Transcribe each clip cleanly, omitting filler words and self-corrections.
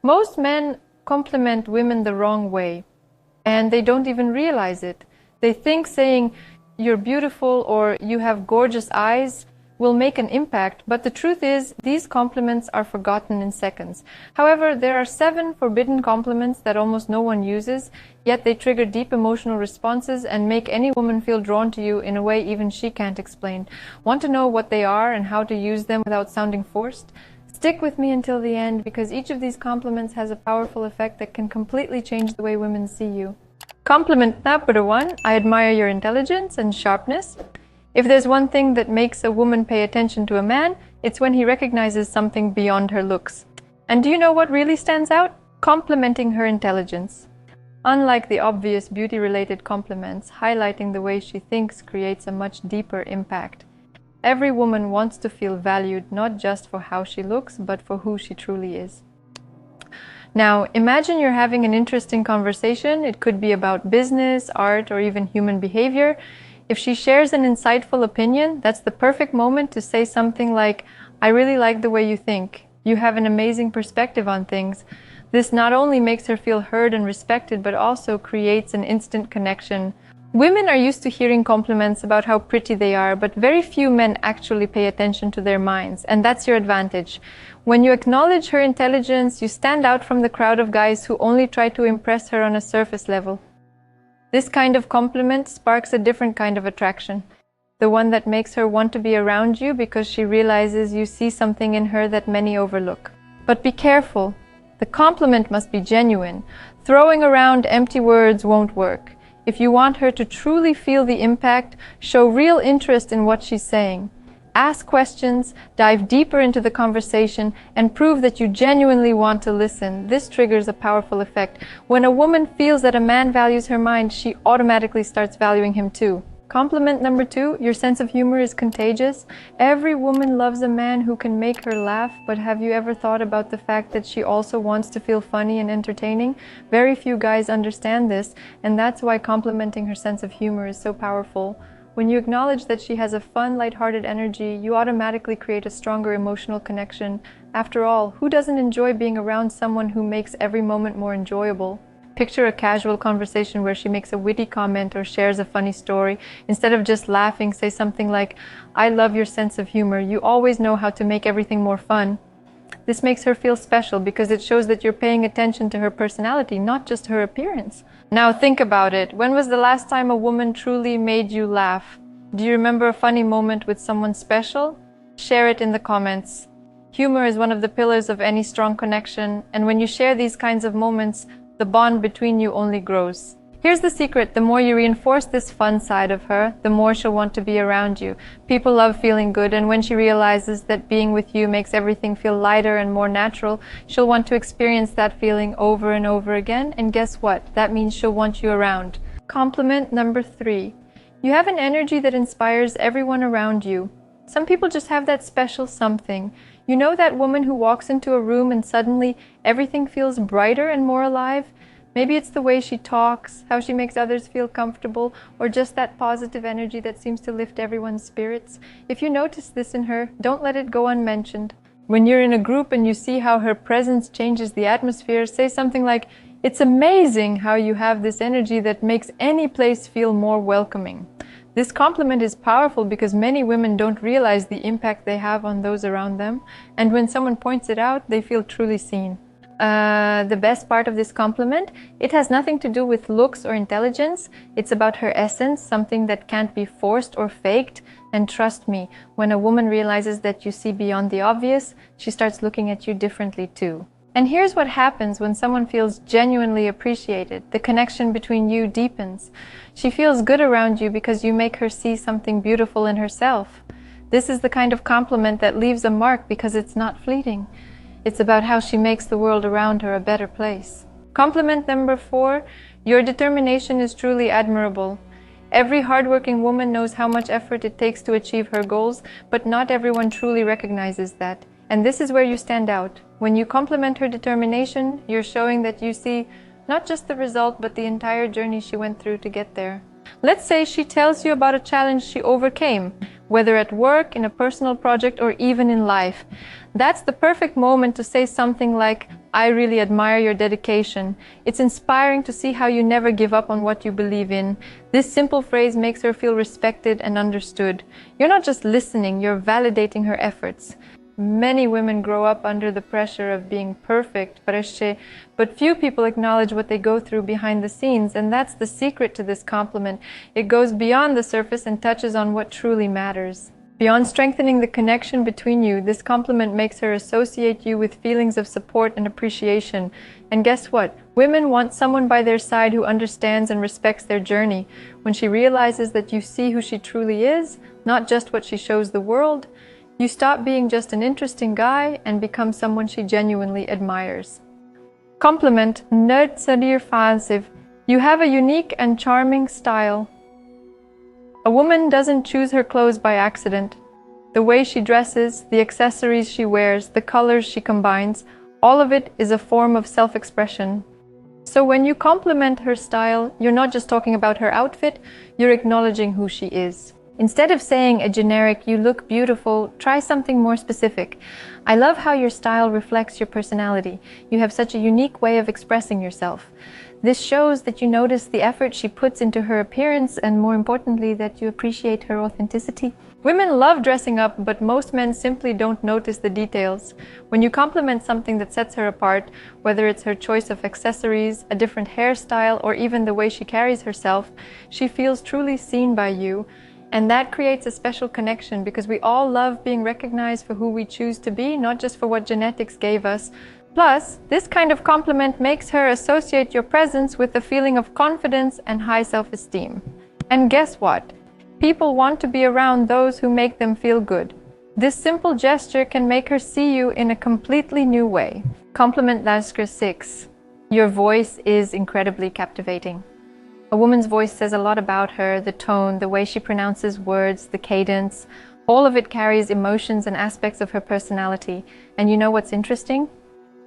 Most men compliment women the wrong way, and they don't even realize it. They think saying, "You're beautiful" or "You have gorgeous eyes" will make an impact, but the truth is, these compliments are forgotten in seconds. However, there are 7 forbidden compliments that almost no one uses, yet they trigger deep emotional responses and make any woman feel drawn to you in a way even she can't explain. Want to know what they are and how to use them without sounding forced? Stick with me until the end, because each of these compliments has a powerful effect that can completely change the way women see you. Compliment number 1, I admire your intelligence and sharpness. If there's one thing that makes a woman pay attention to a man, it's when he recognizes something beyond her looks. And do you know what really stands out? Complimenting her intelligence. Unlike the obvious beauty-related compliments, highlighting the way she thinks creates a much deeper impact. Every woman wants to feel valued not just for how she looks, but for who she truly is. Now, imagine you're having an interesting conversation. It could be about business, art, or even human behavior. If she shares an insightful opinion, that's the perfect moment to say something like, "I really like the way you think. You have an amazing perspective on things." This not only makes her feel heard and respected, but also creates an instant connection. Women are used to hearing compliments about how pretty they are, but very few men actually pay attention to their minds, and that's your advantage. When you acknowledge her intelligence, you stand out from the crowd of guys who only try to impress her on a surface level. This kind of compliment sparks a different kind of attraction, the one that makes her want to be around you because she realizes you see something in her that many overlook. But be careful. The compliment must be genuine. Throwing around empty words won't work. If you want her to truly feel the impact, show real interest in what she's saying. Ask questions, dive deeper into the conversation, and prove that you genuinely want to listen. This triggers a powerful effect. When a woman feels that a man values her mind, she automatically starts valuing him too. Compliment number 2, your sense of humor is contagious. Every woman loves a man who can make her laugh, but have you ever thought about the fact that she also wants to feel funny and entertaining? Very few guys understand this, and that's why complimenting her sense of humor is so powerful. When you acknowledge that she has a fun, lighthearted energy, you automatically create a stronger emotional connection. After all, who doesn't enjoy being around someone who makes every moment more enjoyable? Picture a casual conversation where she makes a witty comment or shares a funny story. Instead of just laughing, say something like, "I love your sense of humor. You always know how to make everything more fun." This makes her feel special because it shows that you're paying attention to her personality, not just her appearance. Now think about it. When was the last time a woman truly made you laugh? Do you remember a funny moment with someone special? Share it in the comments. Humor is one of the pillars of any strong connection, and when you share these kinds of moments, the bond between you only grows. Here's the secret. The more you reinforce this fun side of her, the more she'll want to be around you. People love feeling good, and when she realizes that being with you makes everything feel lighter and more natural, she'll want to experience that feeling over and over again, and guess what? That means she'll want you around. Compliment number 3. You have an energy that inspires everyone around you. Some people just have that special something. You know that woman who walks into a room and suddenly everything feels brighter and more alive? Maybe it's the way she talks, how she makes others feel comfortable, or just that positive energy that seems to lift everyone's spirits. If you notice this in her, don't let it go unmentioned. When you're in a group and you see how her presence changes the atmosphere, say something like, "It's amazing how you have this energy that makes any place feel more welcoming." This compliment is powerful because many women don't realize the impact they have on those around them, and when someone points it out, they feel truly seen. The best part of this compliment, it has nothing to do with looks or intelligence. It's about her essence, something that can't be forced or faked. And trust me, when a woman realizes that you see beyond the obvious, she starts looking at you differently too. And here's what happens when someone feels genuinely appreciated. The connection between you deepens. She feels good around you because you make her see something beautiful in herself. This is the kind of compliment that leaves a mark because it's not fleeting. It's about how she makes the world around her a better place. Compliment number 4, your determination is truly admirable. Every hardworking woman knows how much effort it takes to achieve her goals, but not everyone truly recognizes that. And this is where you stand out. When you compliment her determination, you're showing that you see not just the result, but the entire journey she went through to get there. Let's say she tells you about a challenge she overcame. whether at work, in a personal project, or even in life. That's the perfect moment to say something like, "I really admire your dedication. It's inspiring to see how you never give up on what you believe in." This simple phrase makes her feel respected and understood. You're not just listening, you're validating her efforts. Many women grow up under the pressure of being perfect, but few people acknowledge what they go through behind the scenes, and that's the secret to this compliment. It goes beyond the surface and touches on what truly matters. Beyond strengthening the connection between you, this compliment makes her associate you with feelings of support and appreciation. And guess what? Women want someone by their side who understands and respects their journey. When she realizes that you see who she truly is, not just what she shows the world, you stop being just an interesting guy and become someone she genuinely admires. Compliment Nerd Sadir Falsiv. You have a unique and charming style. A woman doesn't choose her clothes by accident. The way she dresses, the accessories she wears, the colors she combines, all of it is a form of self-expression. So when you compliment her style, you're not just talking about her outfit, you're acknowledging who she is. Instead of saying a generic, "You look beautiful," try something more specific. "I love how your style reflects your personality. You have such a unique way of expressing yourself." This shows that you notice the effort she puts into her appearance and, more importantly, that you appreciate her authenticity. Women love dressing up, but most men simply don't notice the details. When you compliment something that sets her apart, whether it's her choice of accessories, a different hairstyle, or even the way she carries herself, she feels truly seen by you. And that creates a special connection because we all love being recognized for who we choose to be, not just for what genetics gave us. Plus, this kind of compliment makes her associate your presence with a feeling of confidence and high self-esteem. And guess what? People want to be around those who make them feel good. This simple gesture can make her see you in a completely new way. Compliment Lasker 6. Your voice is incredibly captivating. A woman's voice says a lot about her, the tone, the way she pronounces words, the cadence. All of it carries emotions and aspects of her personality. And you know what's interesting?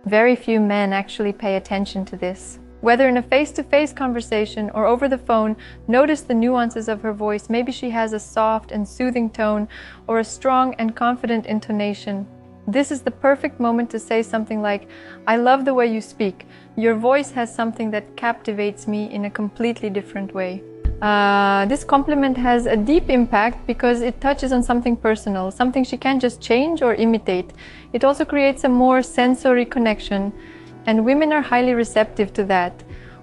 Very few men actually pay attention to this. Whether in a face-to-face conversation or over the phone, notice the nuances of her voice. Maybe she has a soft and soothing tone or a strong and confident intonation. This is the perfect moment to say something like, "I love the way you speak. Your voice has something that captivates me in a completely different way." This compliment has a deep impact because it touches on something personal, something she can't just change or imitate. It also creates a more sensory connection, and women are highly receptive to that.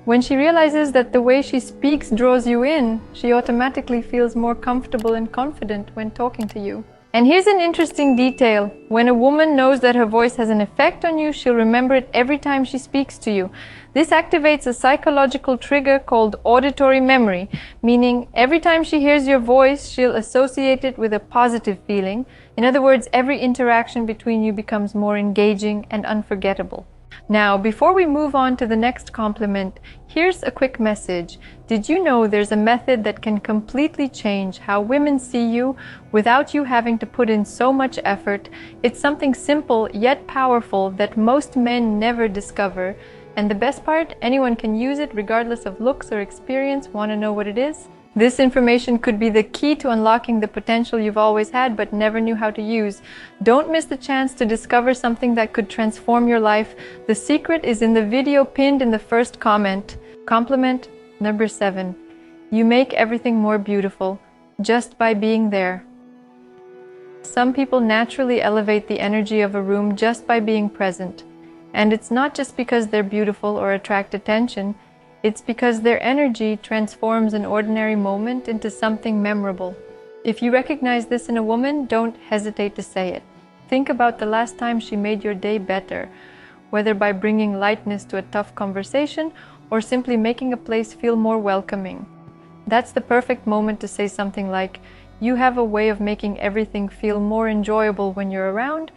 When she realizes that the way she speaks draws you in, she automatically feels more comfortable and confident when talking to you. And here's an interesting detail. When a woman knows that her voice has an effect on you, she'll remember it every time she speaks to you. This activates a psychological trigger called auditory memory, meaning every time she hears your voice, she'll associate it with a positive feeling. In other words, every interaction between you becomes more engaging and unforgettable. Now, before we move on to the next compliment, here's a quick message. Did you know there's a method that can completely change how women see you without you having to put in so much effort? It's something simple yet powerful that most men never discover. And the best part, anyone can use it regardless of looks or experience. Want to know what it is? This information could be the key to unlocking the potential you've always had but never knew how to use. Don't miss the chance to discover something that could transform your life. The secret is in the video pinned in the first comment. Compliment number 7. You make everything more beautiful just by being there. Some people naturally elevate the energy of a room just by being present. And it's not just because they're beautiful or attract attention. It's because their energy transforms an ordinary moment into something memorable. If you recognize this in a woman, don't hesitate to say it. Think about the last time she made your day better, whether by bringing lightness to a tough conversation or simply making a place feel more welcoming. That's the perfect moment to say something like, "You have a way of making everything feel more enjoyable when you're around."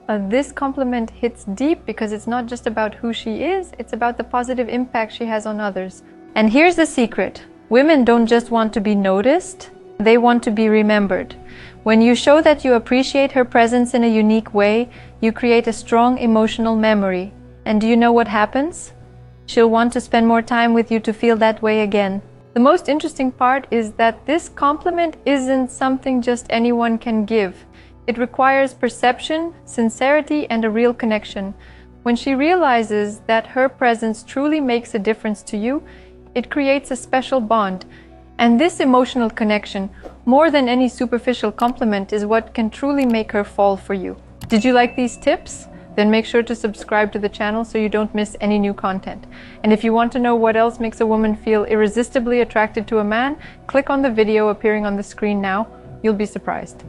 This compliment hits deep because it's not just about who she is, it's about the positive impact she has on others. And here's the secret. Women don't just want to be noticed, they want to be remembered. When you show that you appreciate her presence in a unique way, you create a strong emotional memory. And do you know what happens? She'll want to spend more time with you to feel that way again. The most interesting part is that this compliment isn't something just anyone can give. It requires perception, sincerity, and a real connection. When she realizes that her presence truly makes a difference to you, it creates a special bond. And this emotional connection, more than any superficial compliment, is what can truly make her fall for you. Did you like these tips? Then make sure to subscribe to the channel so you don't miss any new content. And if you want to know what else makes a woman feel irresistibly attracted to a man, click on the video appearing on the screen now. You'll be surprised.